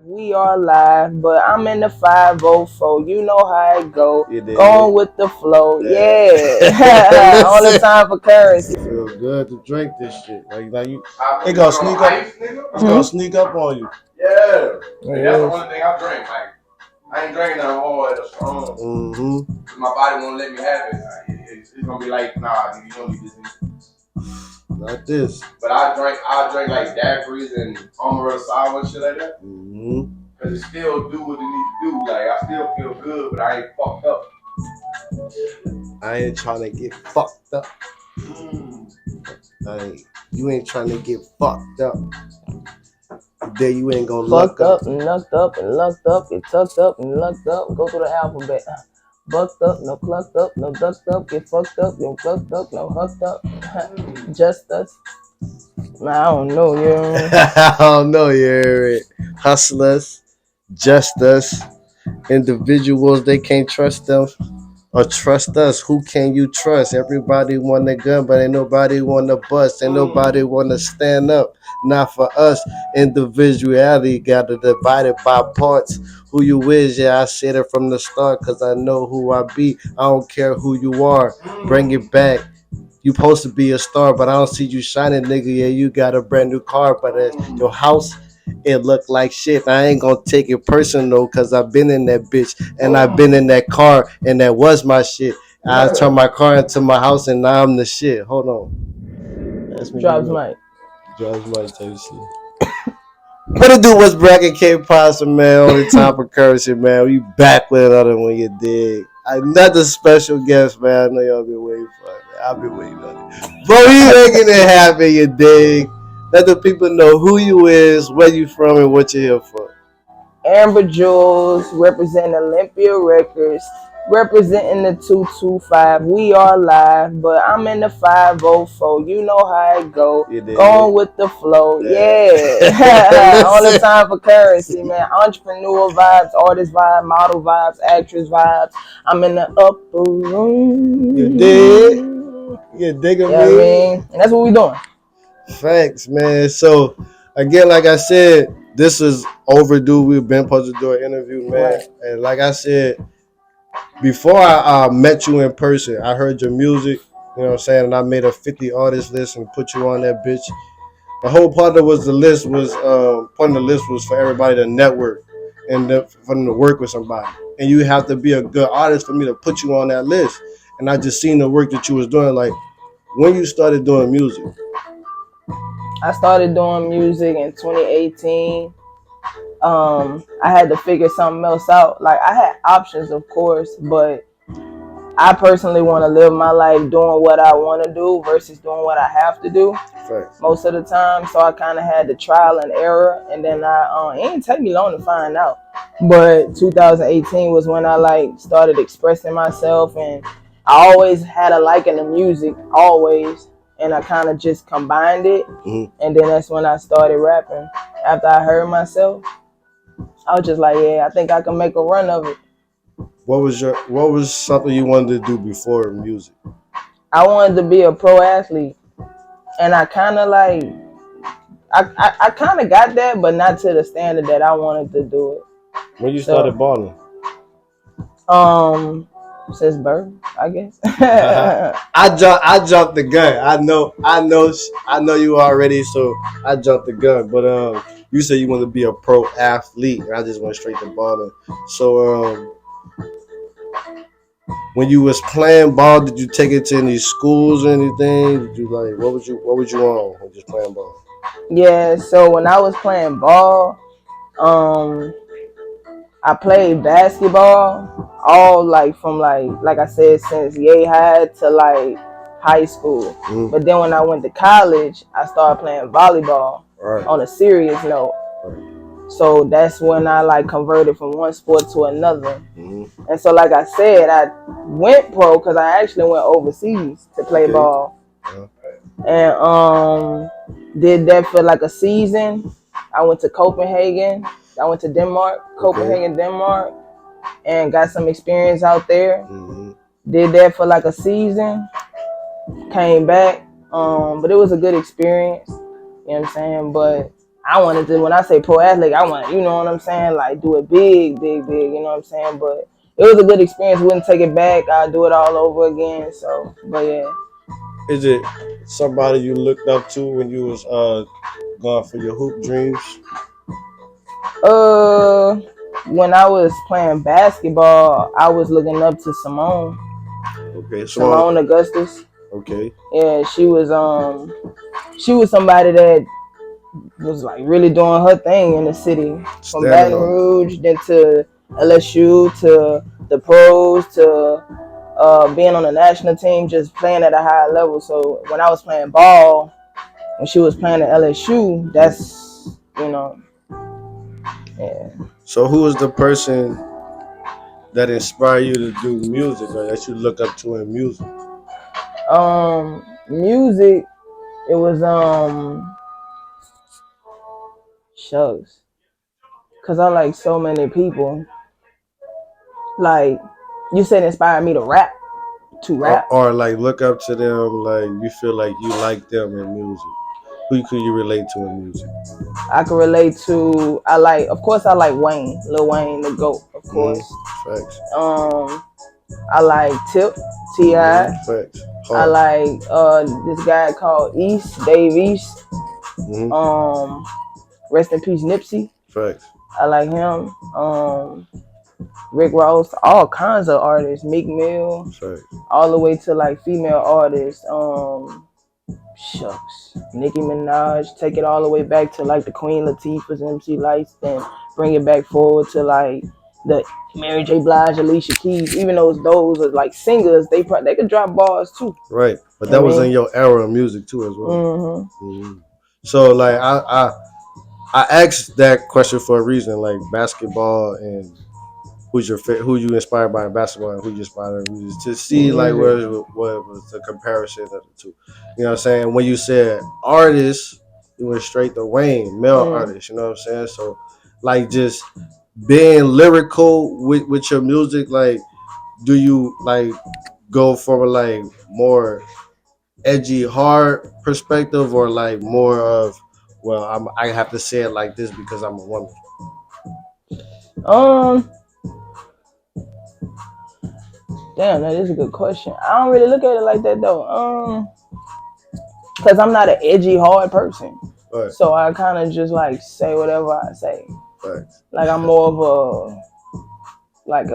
We are live, but I'm in the 504. You know how it go. Going with the flow. Yeah. Only time for currency. Feel good to drink this shit. Like you, it gonna sneak up. It's gonna sneak up on you. Yeah. And that's the only thing I drink. Like, I ain't drinking nothing hard or strong. Mm-hmm. My body won't let me have it. It's gonna be like, nah, nigga, you don't need this. Like this. But I drink like daiquiris and Amarilla sour and shit like that. Mm-hmm. Cause it still do what it needs to do. Like, I still feel good, but I ain't fucked up. I ain't trying to get fucked up. You ain't trying to get fucked up. Today you ain't gonna fucked up and lucked up and lucked up. Get tucked up and lucked up. Go through the alphabet. Bucked up, no clucked up, no ducked up. Get fucked up, no fucked up, no hucked up. Just us. I don't know, I don't know, you hustlers, just us, individuals. They can't trust them or trust us. Who can you trust? Everybody want a gun, but ain't nobody want a bust. Ain't nobody want to stand up. Not for us. Individuality got to divide it by parts. Who you is, yeah, I said it from the start, cause I know who I be. I don't care who you are. Bring it back. You supposed to be a star, but I don't see you shining, nigga. Yeah, you got a brand new car, but your house, it look like shit. I ain't gonna take it personal, cause I've been in that bitch and I've been in that car, and that was my shit. I turned my car into my house, and now I'm the shit. Hold on. That's me. Drops mic. Drops mic type shit. What it do? What's bracket K Pasta, man? Only time for currency, man. We back with another one, you dig? Another special guest, man. I know y'all been waiting for it. I've been waiting on it. But we making it happen, you dig? Let the people know who you is, where you from, and what you're here for. Amber Jewelz, representing Olympia Records, representing the 225. We are live, but I'm in the 504. You know how it go. Going with the flow. Yeah. Only time for currency, man. Entrepreneur vibes, artist vibes, model vibes, actress vibes. I'm in the upper room. You dig? You digging me? I mean, and that's what we doing. Thanks, man. So, again, like I said, this is overdue. We've been supposed to do an interview, man. Right. And like I said, before I met you in person, I heard your music, you know what I'm saying, and I made a 50 artist list and put you on that bitch. The whole part of the list was for everybody to network and for them to work with somebody. And you have to be a good artist for me to put you on that list. And I just seen the work that you was doing. Like, when you started doing music? I started doing music in 2018. I had to figure something else out. Like, I had options, of course, but I personally want to live my life doing what I want to do versus doing what I have to do. Right. Most of the time. So I kind of had the trial and error, and then it didn't take me long to find out. But 2018 was when I started expressing myself, and I always had a liking to music, always. And I kind of just combined it, and then that's when I started rapping. After I heard myself, I was just like, yeah, I think I can make a run of it. What was something you wanted to do before music? I wanted to be a pro athlete, and I kind of I kind of got that, but not to the standard that I wanted to do it. When you started balling? Since birth, I guess. I jumped the gun. I know you already, so I jumped the gun. But you said you want to be a pro athlete. I just went straight to balling. So when you was playing ball, did you take it to any schools or anything? Did you what was you on when just playing ball? Yeah. So when I was playing ball, I played basketball all from like I said, since yay high to high school. But then when I went to college, I started playing volleyball on a serious note. So that's when I converted from one sport to another. And so like I said, I went pro because I actually went overseas to play ball. And did that for a season. I went to Copenhagen. I went to Copenhagen, Denmark, and got some experience out there. Did that for a season. Came back, but it was a good experience. You know what I'm saying? But I wanted to, when I say pro athlete, I want, you know what I'm saying, like do it big, big, big, you know what I'm saying? But it was a good experience. Wouldn't take it back. I'd do it all over again. So, but yeah. Is it somebody you looked up to when you was going for your hoop dreams? When I was playing basketball, I was looking up to Simone. Okay, Simone Augustus. Okay. Yeah, she was somebody that was like really doing her thing in the city. From Baton Rouge, then to LSU, to the pros, to being on the national team, just playing at a high level. So when I was playing ball, when she was playing at LSU, that's, you know, yeah. So who was the person that inspired you to do music, or that you look up to in music? Music, it was shows, cause I like so many people. Like you said, inspired me to rap. Or like look up to them, like you feel like you like them in music. Who could you relate to in music? I can relate to. Of course, I like Wayne, Lil Wayne, the GOAT, of course. Facts. I like Tip, T.I. Facts. I like this guy called Dave East. Rest in peace, Nipsey. Facts. I like him. Rick Ross, all kinds of artists, Meek Mill, all the way to like female artists. Shucks, Nicki Minaj, take it all the way back to like the Queen Latifah's, MC Lights, then bring it back forward to like the Mary J. Blige, Alicia Keys. Even though those are like singers, they could drop bars too. Right, but that was in your era of music too as well. So like I asked that question for a reason. Like basketball and who you inspired by in basketball and who you inspired in music, to see like what was the comparison of the two. You know what I'm saying? When you said artists, you went straight to Wayne, male artists. You know what I'm saying? So like just being lyrical with your music, like do you like go from a like more edgy, hard perspective, or like more of, well, I have to say it like this because I'm a woman? Damn, that is a good question. I don't really look at it like that though. Cause I'm not an edgy, hard person. Right. So I kind of just like say whatever I say. Right. Like I'm more of like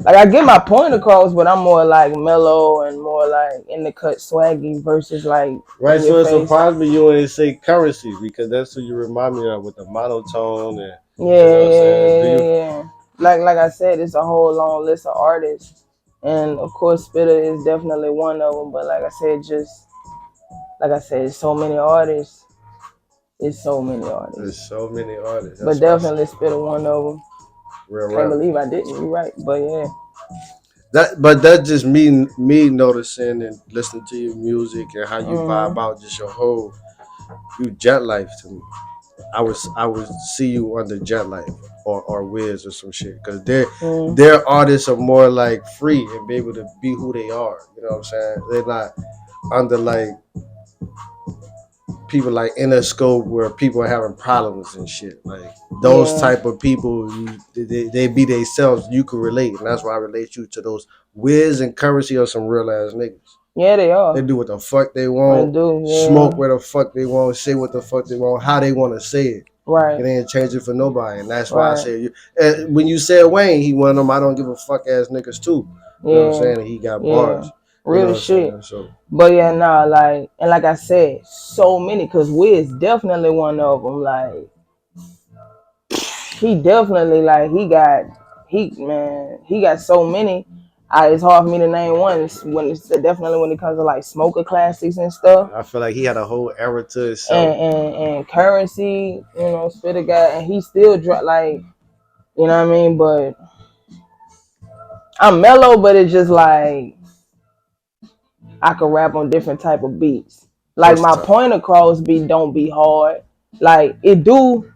I get my point across, but I'm more like mellow and more like in the cut, swaggy versus like. Right. So it surprised me you didn't say Currency, because that's who you remind me of with the monotone and. Yeah. Like I said, it's a whole long list of artists, and of course, Spitter is definitely one of them. But like I said, it's so many artists. It's so many artists. There's so many artists. But definitely Spitter one of them. Real Can't believe I didn't. You're right, but yeah. That just me noticing and listening to your music and how you vibe out, just your whole, you Jet Life to me. I would see you under Jet Life or Wiz or some shit, because their artists are more like free and be able to be who they are. You know what I'm saying? They're not under like people like Interscope where people are having problems and shit. Like those type of people, they be themselves. You can relate, and that's why I relate you to those. Wiz and Currency are some real ass niggas. Yeah, they are. They do what the fuck they want. Smoke where the fuck they want. Say what the fuck they want. How they want to say it. Right. It ain't changing for nobody, and that's why I say when you said Wayne, he one of them I don't give a fuck ass niggas too. You know what I'm saying? And he got bars. Real shit. So. But yeah, like I said, so many, cause Wiz definitely one of them. Like he definitely he got so many. It's hard for me to name one. Definitely when it comes to like smoker classics and stuff. I feel like he had a whole era to himself. And Currency, Spitter guy, and he still drop like, you know what I mean. But I'm mellow, but it's just like I can rap on different type of beats. Like my point across beat don't be hard. Like it do,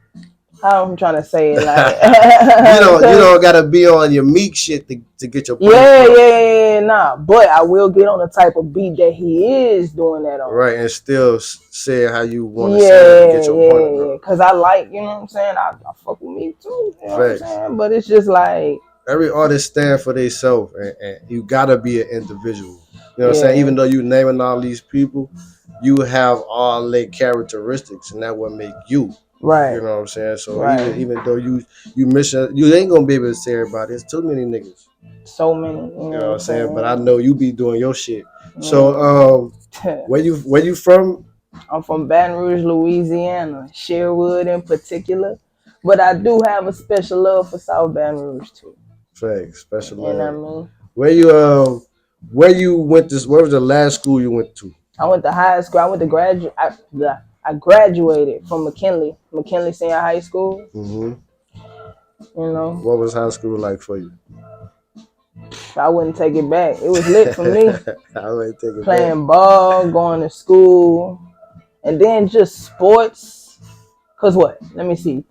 how I'm trying to say it, like you don't gotta be on your meek shit to get your point yeah, across. nah. But I will get on the type of beat that he is doing that on. Right, and still say how you want to say it to get your point Yeah. across. Cause I like, you know what I'm saying. I fuck with me too. You know what I'm Facts. saying. But it's just like Every artist stand for themselves, and you gotta be an individual. You know what I'm saying? yeah, Even though you naming all these people, you have all their characteristics, and that what make you. You right, know what I'm saying? So right. even though you missing, you ain't gonna be able to say everybody. There's too many niggas. So many, you You know know what what I'm I'm saying? But I saying. know you be doing your shit. So Yeah. where you from? I'm from Baton Rouge, Louisiana, Sherwood in particular. But I do have a special love for South Baton Rouge too. Facts, special You know what I love. mean? Where you went this? Where was the last school you went to? I went to high school. I went to graduate. I graduated from McKinley Senior High School. Hmm. You know, What was high school like for you? I wouldn't take it back. It was lit for me. I would take it back. Playing ball, going to school, and then just sports. Cause what? Let me see.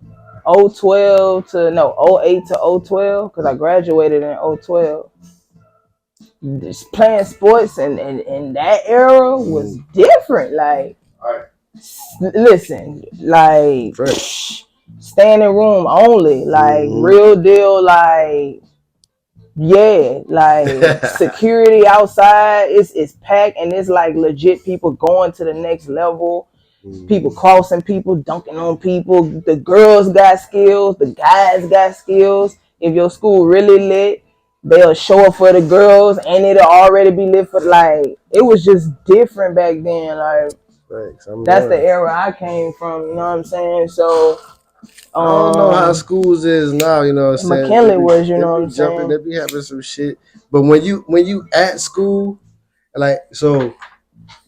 08 to 012 because I graduated in 012. Just playing sports and that era was different. Like, listen, like Fresh. standing room only, like Hmm. real deal, like yeah, like security outside it's packed and it's like legit people going to the next level. People crossing people, dunking on people. The girls got skills, the guys got skills. If your school really lit, they'll show up for the girls and it'll already be lit for like it was just different back then. Like Thanks. I'm that's the knowing. era I came from, you know what I'm saying? So I don't know how um schools is now. You know what I'm saying? McKinley was, you They know what be I'm jumping. saying? They be having some shit. But when you at school, like so,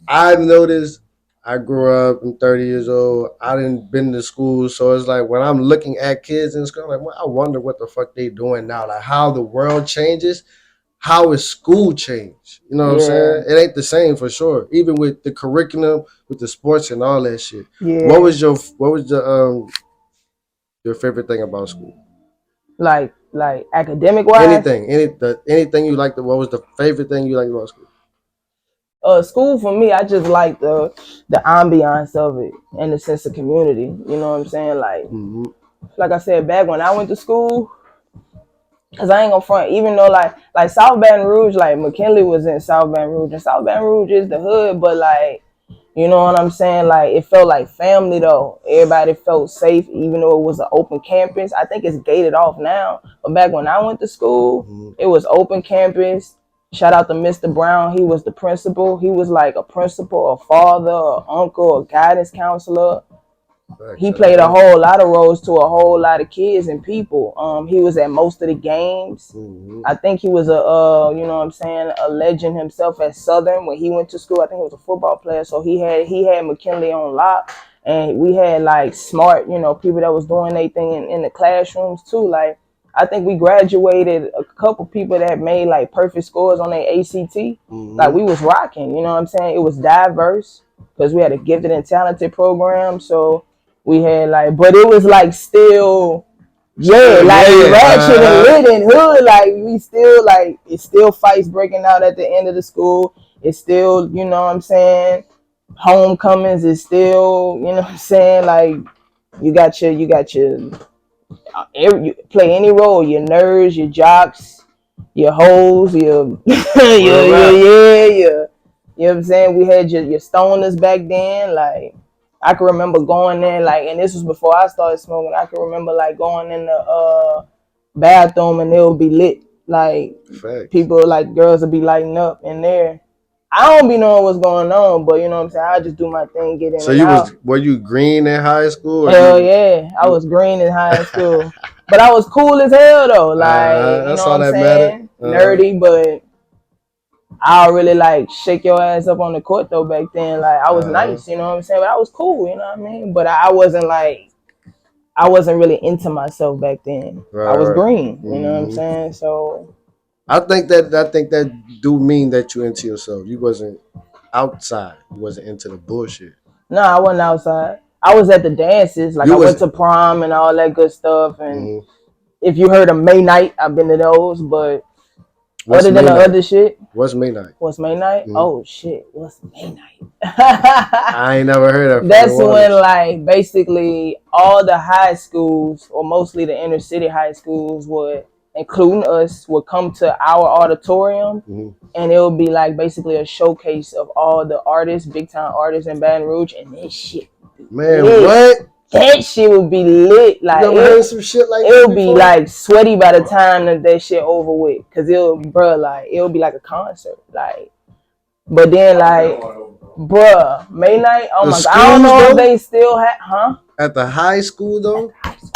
I've noticed. I grew up. I'm 30 years old. I didn't been to school, so it's like when I'm looking at kids in school, I'm like, well, I wonder what the fuck they doing now. Like how the world changes. How is school changed? You know what I'm Yeah, saying? It ain't the same for sure. Even with the curriculum, with the sports and all that shit. yeah. What was your favorite thing about school? Like academic wise. Anything you liked. What was the favorite thing you liked about school? School for me, I just like the ambiance of it and the sense of community. You know what I'm saying? Hmm. Like I said, back when I went to school, cause I ain't gonna front. Even though like South Baton Rouge, like McKinley was in South Baton Rouge, and South Baton Rouge is the hood, but like you know what I'm saying? Like it felt like family though. Everybody felt safe, even though it was an open campus. I think it's gated off now, but back when I went to school, Hmm. it was open campus. Shout out to Mr. Brown. He was the principal. He was like a principal, a father, a uncle, a guidance counselor. He Facts. I didn't played a know that. whole lot of roles to a whole lot of kids and people. He was at most of the games. Hmm. I think he was a you know what I'm saying, a legend himself at Southern when he went to school. I think he was a football player, so he had McKinley on lock, and we had like smart, you know, people that was doing their thing in the classrooms too. Like I think we graduated a couple people that made like perfect scores on their ACT. Like Hmm. we was rocking, you know what I'm saying? It was diverse because we had a gifted and talented program, so we had like, but it was like still yeah, Still like lit. ratchet and Uh-huh. lit and hood, like we still like it's still fights breaking out at the end of the school. It's still, you know what I'm saying, homecomings is still, you know what I'm saying, like you play any role, your nerds, your jocks, your hoes, your Real rap. your you know what I'm saying? We had your stoners back then. Like I can remember going there, like, and this was before I started smoking. I can remember like going in the bathroom and it would be lit. Like Facts. people, like girls would be lighting up in there. I don't be knowing what's going on, but you know what I'm saying. I just do my thing, get in So and out. were you green in high school or Hell you yeah, I you was green in high school, but I was cool as hell though. Like you know that's what all I'm that mattered. saying, nerdy, but I'll really like shake your ass up on the court though back then. Like I was Uh-huh. nice, you know what I'm saying? But I was cool, you know what I mean? But I wasn't like I wasn't really into myself back then. I Right, was right. green, you know what I'm Hmm. saying? So I think that do mean that you into yourself. You wasn't outside. You wasn't into the bullshit. no, I wasn't outside. I was at the dances, like I went to prom and all that good stuff. And if you heard of May Night, I've been to those. But other than the other shit, what's May Night? What's May Night? Oh shit, what's May Night? I ain't never heard of. That's when like basically all the high schools, or mostly the inner city high schools, would, including us, would come to our auditorium, and it would be like basically a showcase of all the artists, big time artists in Baton Rouge, and this shit. Man, what? That shit would be lit. Like, you ever heard some shit like it would be like sweaty by the time that shit over with, cause it'll be like a concert, like. But then like, bruh, May Night. Oh my god, I don't know if they still have, at the high school though.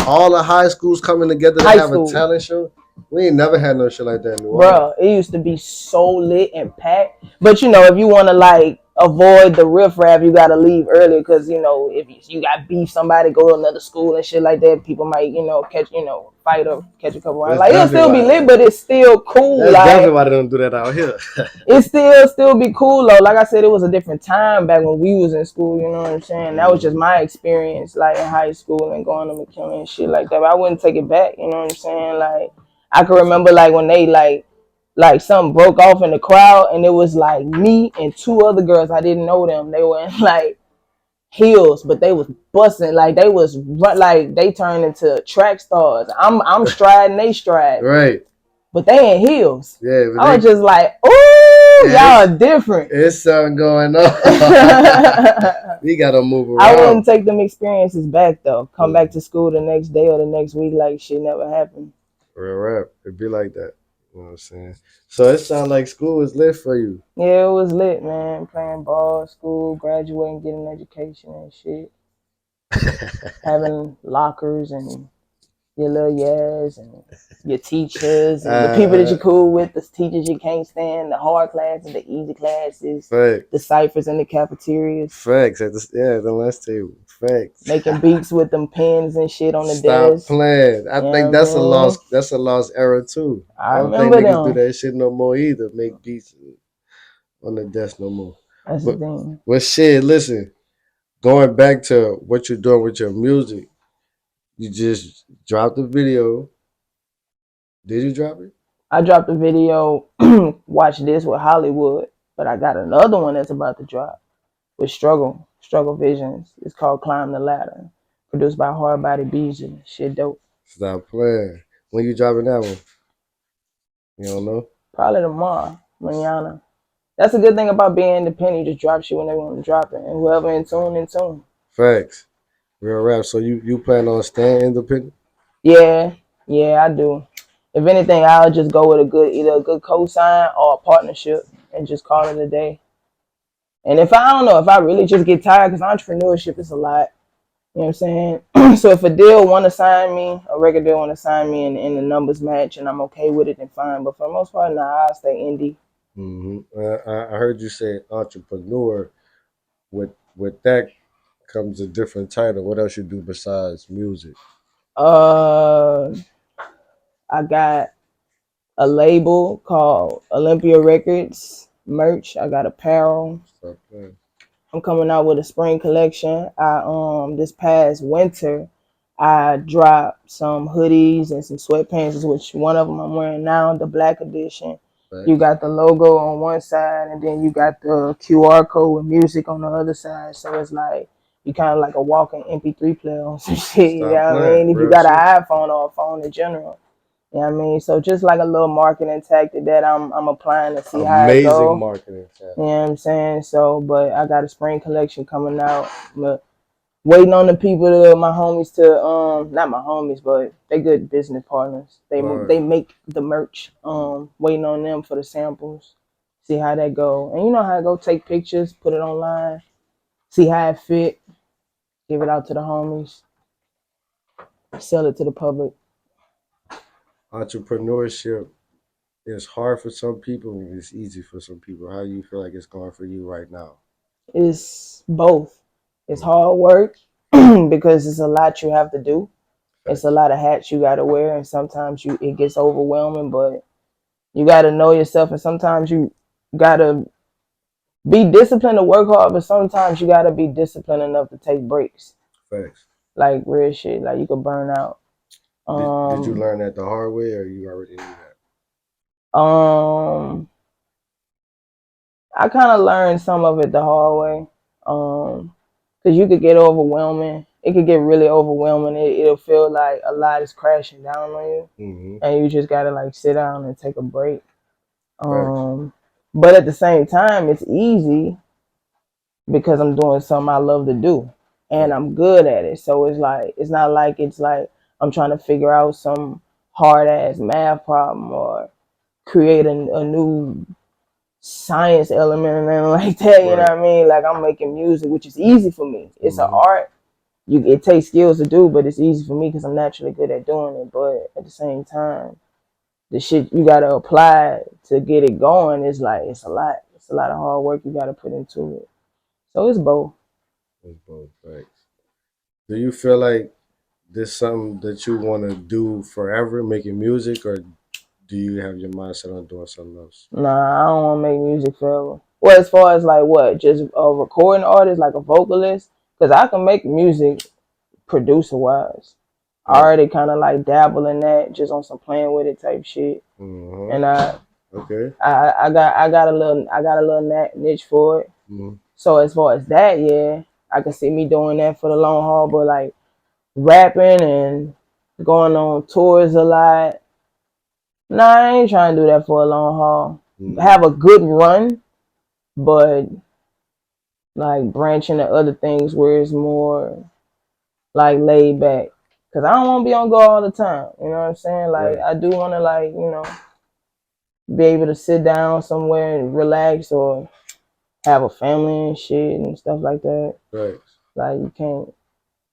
All the high schools coming together to have a talent show. We ain't never had no shit like that in New Orleans. Bruh, it used to be so lit and packed. But you know, if you want to like avoid the riffraff, you gotta leave early, because you know, if you got beef, somebody go to another school and shit like that, people might, you know, catch, you know, fight or catch a couple rounds. Like, it'll still be lit, but it's still cool. That's like, definitely why they don't do that out here. It still be cool though. Like I said, it was a different time back when we was in school. You know what I'm saying? That was just my experience, like in high school and going to McKinley and shit like that. But I wouldn't take it back. You know what I'm saying? Like, I can remember like when they like something broke off in the crowd, and it was like me and two other girls. I didn't know them. They were in like heels, but they was busting. Like, they was like they turned into track stars. I'm striding, they stride. Right. But they in heels. Yeah. But I was just like, ooh, y'all are different. It's something going on. We gotta move around. I wouldn't take them experiences back though. Come back to school the next day or the next week like shit never happened. Real rap. It'd be like that. You know what I'm saying? So it sounds like school was lit for you. Yeah, it was lit, man. Playing ball, school, graduating, getting an education and shit. Having lockers and your little yes and your teachers and the people that you're cool with, the teachers you can't stand, the hard classes, the easy classes, the ciphers in the cafeterias. Facts. The lunch table. Facts. Making beats with them pens and shit on the desk. Stop playing. I think that's a lost era too. I don't think niggas do that shit no more either. Make beats on the desk no more. That's the thing. But shit, listen. Going back to what you're doing with your music, you just dropped a video. Did you drop it? I dropped a video, Watch This with Hollywood, but I got another one that's about to drop with Struggle Visions. It's called Climb the Ladder, produced by Hardbody Beezy. Shit dope. Stop playing. When you dropping that one? You don't know? Probably tomorrow, mañana. That's a good thing about being independent. You just drop shit whenever you want to drop it, and whoever in tune. Facts. Real rap. So you plan on staying independent? Yeah, I do. If anything, I'll just go with either a good cosign or a partnership and just call it a day. And if I really just get tired, because entrepreneurship is a lot. You know what I'm saying? So if a deal want to sign me, a record deal want to sign me, and the numbers match, and I'm okay with it, then fine. But for the most part, I'll stay indie. I heard you say entrepreneur. With that comes a different title. What else you do besides music? I got a label called Olympia Records merch. I got apparel. I'm coming out with a spring collection. This past winter, I dropped some hoodies and some sweatpants, which one of them I'm wearing now, the black edition. Right. You got the logo on one side, and then you got the QR code with music on the other side. So it's like you kind of like a walking MP3 player on some shit. You know what I mean? If you got an iPhone or a phone in general. You know what I mean? So just like a little marketing tactic that I'm applying to see how it goes. Amazing marketing tactic. You know what I'm saying? So, but I got a spring collection coming out. But waiting on the people, my homies to, not my homies, but they good business partners. They make the merch. Waiting on them for the samples. See how that go. And you know how it go. Take pictures, put it online. See how it fit. Give it out to the homies. Sell it to the public. Entrepreneurship is hard for some people and it's easy for some people. How do you feel like it's going for you right now? It's both. It's hard work because it's a lot you have to do. It's a lot of hats you got to wear, and sometimes it gets overwhelming, but you got to know yourself, and sometimes you got to be disciplined to work hard, but sometimes you got to be disciplined enough to take breaks. Facts. Like real shit. Like you could burn out. Did you learn that the hard way, or you already knew that? I kind of learned some of it the hard way. Cause you could get overwhelming. It could get really overwhelming. It'll feel like a lot is crashing down on you, and you just gotta like sit down and take a break. But at the same time, it's easy because I'm doing something I love to do, and I'm good at it. So it's like it's not like it's like I'm trying to figure out some hard ass math problem or create a new science element and then like that, you know what I mean? Like I'm making music, which is easy for me. It's an art. It takes skills to do, but it's easy for me because I'm naturally good at doing it. But at the same time, the shit you gotta apply to get it going is like it's a lot. It's a lot of hard work you gotta put into it. So it's both. It's both. Facts. Do you feel like this something that you want to do forever, making music, or do you have your mindset on doing something else? Nah, I don't want to make music forever. Well, as far as like what, just a recording artist, like a vocalist, because I can make music producer wise. I already kind of like dabble in that, just on some playing with it type shit. And I got a little niche for it. So as far as that, yeah, I can see me doing that for the long haul. But like rapping and going on tours a lot, nah, I ain't trying to do that for a long haul. Have a good run, but like branching to other things where it's more like laid back. Cause I don't want to be on go all the time. You know what I'm saying? Like I do want to like, you know, be able to sit down somewhere and relax or have a family and shit and stuff like that. Right. Like you can't,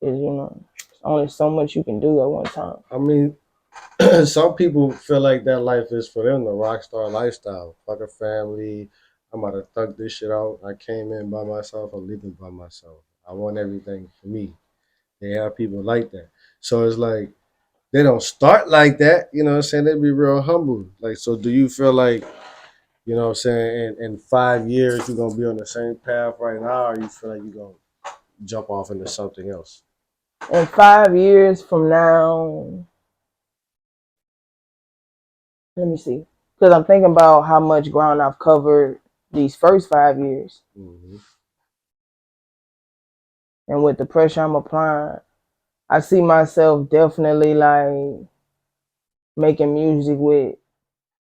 you know, there's only so much you can do at one time. I mean, some people feel like that life is for them, the rock star lifestyle. Fuck a family. I'm about to thug this shit out. I came in by myself. I'm leaving by myself. I want everything for me. They have people like that. So it's like they don't start like that. You know what I'm saying? They be real humble. Like, so do you feel like, you know what I'm saying, in 5 years you're going to be on the same path right now, or you feel like you're going to jump off into something else? In 5 years from now, let me see. Because I'm thinking about how much ground I've covered these first 5 years. And with the pressure I'm applying, I see myself definitely like making music with